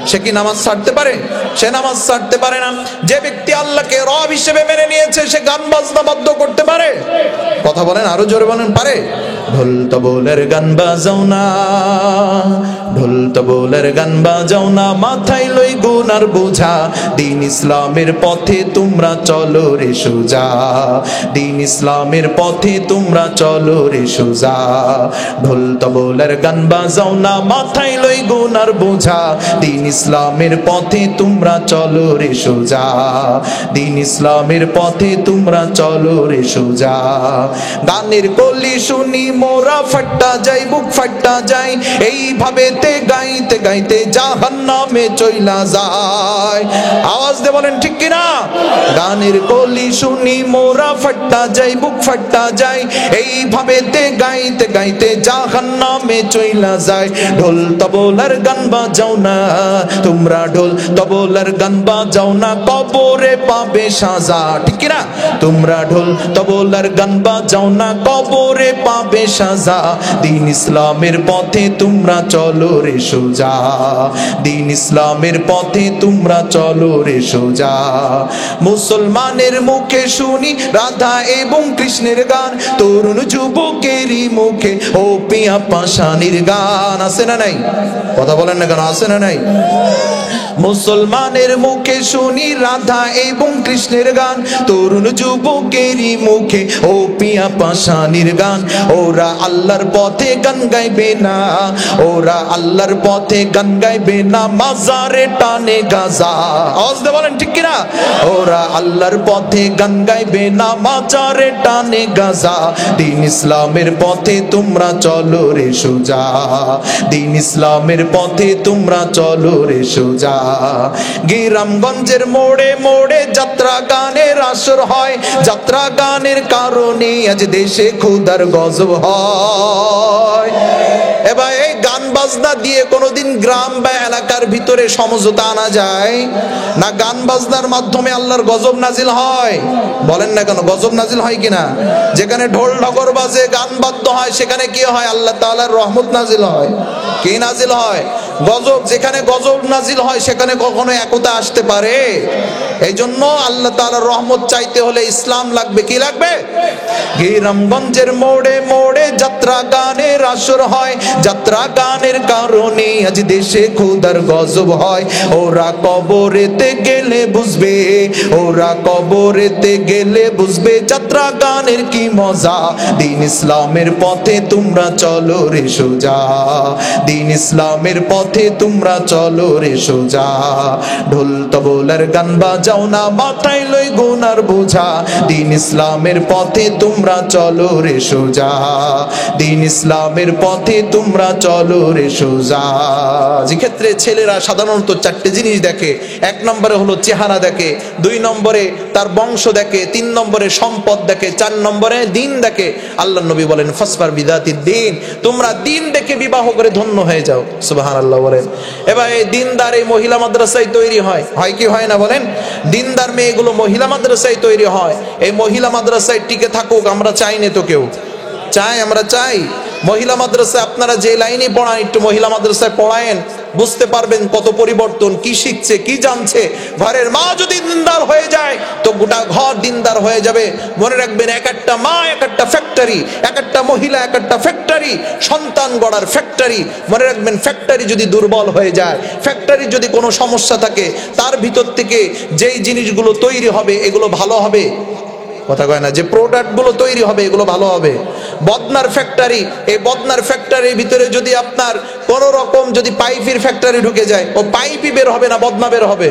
সে কি নামাজ ছাড়তে পারে? সে নামাজ ছাড়তে পারে না। যে ব্যক্তি আল্লাহকে রব হিসেবে মেনে নিয়েছে, সে গান বাজনা বন্ধ করতে পারে? কথা বলেন, আরো জোরে বলেন, পারে? ঢোল তবলের গান বাজাও না, ঢোল তবলের গান বাজাও না, মাথায় লই গুনার বোঝা, দিন ইসলামের পথে তোমরা চলো রে সোজা, দিন ইসলামের পথে তোমরা চলো রে সোজা। ঢোল তবলের গান বাজাও না, মাথায় লই গুনার বোঝা, দিন ইসলামের পথে তোমরা চলো রে সোজা, দিন ইসলামের পথে তোমরা চলো রে সোজা। গানের কলি শুনি মোরা ফাট্টা যাই, বুক ফাট্টা যাই, এইভাবে তে গাইতে গাইতে জাহান্নামে চইলা যায়। আওয়াজ দিয়ে বলেন ঠিক কিনা? গানের কলি শুনি মোরা ফাট্টা যাই, বুক ফাট্টা যাই, এইভাবে তে গাইতে গাইতে জাহান্নামে চইলা যায়। ঢোল তবলার গান বাজাও না তোমরা, ঢোল তবলার গান বাজাও না, কবরে পাবে সাজা। ঠিক কিনা? তোমরা ঢোল তবলার গান বাজাও না, কবরে পাবে সাজা, দিন ইসলামের পথে তোমরা চলো রে সোজা, দিন ইসলামের পথে তোমরা চলো রে সোজা। মুসলমানের মুখে শুনি রাধা এবং কৃষ্ণের গান, তরুণ যুবকেরই মুখে ও পিয়া পাশানির গান। আছে না নাই? কথা বলেন না কেন? আছে না নাই? মুসলমানের মুখে শুনি রাধা এবং কৃষ্ণের গান, তরুণ যুবকেরই মুখে ও পিয়া পাশানির গান। ওরা আল্লাহর পথে গান গাইবে না, ওরা আল্লাহর পথে গান গাইবে না, মাজারে টানে গাজা। আওয়াজ দিয়ে বলেন ঠিক কিনা? ওরা আল্লাহর পথে গান গাইবে না, মাজারে টানে গাজা, দিন ইসলামের পথে তোমরা চলো রে সোজা, দিন ইসলামের পথে তোমরা চলো রে সোজা। গ্রামগঞ্জের মোড়ে মোড়ে যাত্রা গানের আসর হয়, যাত্রা গানের কারণে আজ দেশে ক্ষুধার গজব হয়। এবার এই গান বাজনা দিয়ে কোনোদিন গ্রাম বা এলাকার ভিতরে সমঝোতা আনা যায় না? গান বাজনার মাধ্যমে আল্লাহর গজব নাজিল হয়? বলেন না কেন? গজব নাজিল হয় কিনা? যেখানে ঢোল ঢগর বাজে, গান বাদ্য হয়, সেখানে কি হয়? আল্লাহ তাআলার রহমত নাজিল হয়। কি নাজিল হয়? গজব। যেখানে গজব নাজিল হয় সেখানে কখনো একতা আসতে পারে? এই জন্য আল্লাহ তাআলার রহমত চাইতে হলে ইসলাম লাগবে। কি লাগবে? গ্রামগঞ্জের মোড়ে মোড়ে যাত্রা গানের আসর হয়, যাত্রা গানের কারণে আজ দেশে ক্ষুধার গজব হয়। ওরা কবরেতে গেলে বুঝবে, ওরা কবরেতে গেলে বুঝবে, যাত্রা গানের কি মজা, দিন ইসলামের পথে তোমরা চলো রে সোজা, দিন ইসলামের পথে তোমরা চলো রে সোজা। ঢোল তবলার গান বাজাও না, মাথায় লই গুনার বোঝা, দিন ইসলামের পথে তোমরা চলো রে সোজা, দিন ইসলামের পথে তোমরা চলো রে সোজা। যে ক্ষেত্রে ছেলেরা সাধারণত চারটে জিনিস দেখে। এক নম্বরে হলো চেহারা দেখে, দুই নম্বরে তার বংশ দেখে, তিন নম্বরে সম্পদ দেখে, চার নম্বরে দিন দেখে। আল্লাহ নবী বলেন ফাসফার বিদাতিদ দিন, তোমরা দিন দেখে বিবাহ করে ধন্য হয়ে যাও। সুবহানাল্লাহ বলেন। এবার এই দিনদার এই মহিলা মাদ্রাসায় তৈরি হয়, হয় কি হয় না বলেন? দিনদার মেয়েগুলো মহিলা মাদ্রাসায় তৈরি হয়। এই মহিলা মাদ্রাসায় টিকে থাকুক আমরা চাই না তো কেউ? চাই, আমরা চাই। মহিলা মাদ্রাসায় আপনারা যে লাইনে পড়ান, একটু মহিলা মাদ্রাসায় পড়ায়েন, বুঝতে পারবেন কত পরিবর্তন, কি শিখছে, কি জানছে। ঘরের মা যদি দিনদার হয়ে যায় তো গোটা ঘর দিনদার হয়ে যাবে। মনে রাখবেন, এক একটা মা এক একটা ফ্যাক্টরি, এক একটা মহিলা এক একটা ফ্যাক্টরি, সন্তান গড়ার ফ্যাক্টরি। মনে রাখবেন, ফ্যাক্টরি যদি দুর্বল হয়ে যায়, ফ্যাক্টরি যদি কোনো সমস্যা থাকে, তার ভিতর থেকে যেই জিনিসগুলো তৈরি হবে এগুলো ভালো হবে। কথা কয় না? যে প্রোডাক্ট গুলো তৈরি হবে এগুলো ভালো হবে। বদনার ফ্যাক্টরি, এই বদনার ফ্যাক্টরির ভিতরে যদি আপনার কোন রকম যদি পাইপের ফ্যাক্টরি ঢুকে যায়, ও পাইপই বের হবে না, বদনা বের হবে।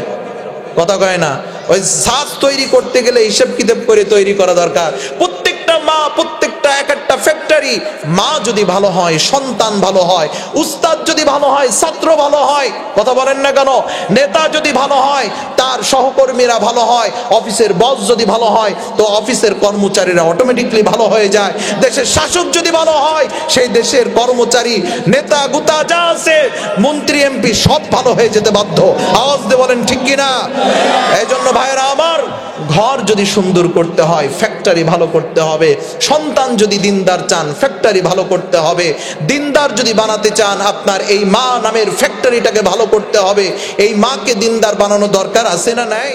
কথা কয় না? ওই ছাদ তৈরি করতে গেলে হিসাব কিতাব করে তৈরি করা দরকার। প্রত্যেকটা মা, প্রত্যেকটা এক একটা ফ্যাক্টরি। মা যদি ভালো হয়, সন্তান ভালো হয়, উস্তাদ যদি ভালো হয়, ছাত্র ভালো হয়। কথা বলেন না কেন? নেতা যদি ভালো হয়, তার সহকর্মীরা ভালো হয়। অফিসের বস যদি ভালো হয় তো অফিসের কর্মচারীরা অটোমেটিকলি ভালো হয়ে যায়। দেশের শাসক যদি ভালো হয়, সেই দেশের কর্মচারী, নেতা গুতা যা আছে, মন্ত্রী এমপি সব ভালো হয়ে যেতে বাধ্য। আওয়াজ দিয়ে বলেন ঠিক কিনা? এই জন্য ভাইরা আমার, ঘর যদি সুন্দর করতে হয় ফ্যাক্টরি ভালো করতে হবে। সন্তান যদি দিনদার চান, ফ্যাক্টরি ভালো করতে হবে। দিনদার যদি বানাতে চান, আপনার এই মা নামের ফ্যাক্টরিটাকে ভালো করতে হবে। এই মাকে দিনদার বানানো দরকার আছে না নাই?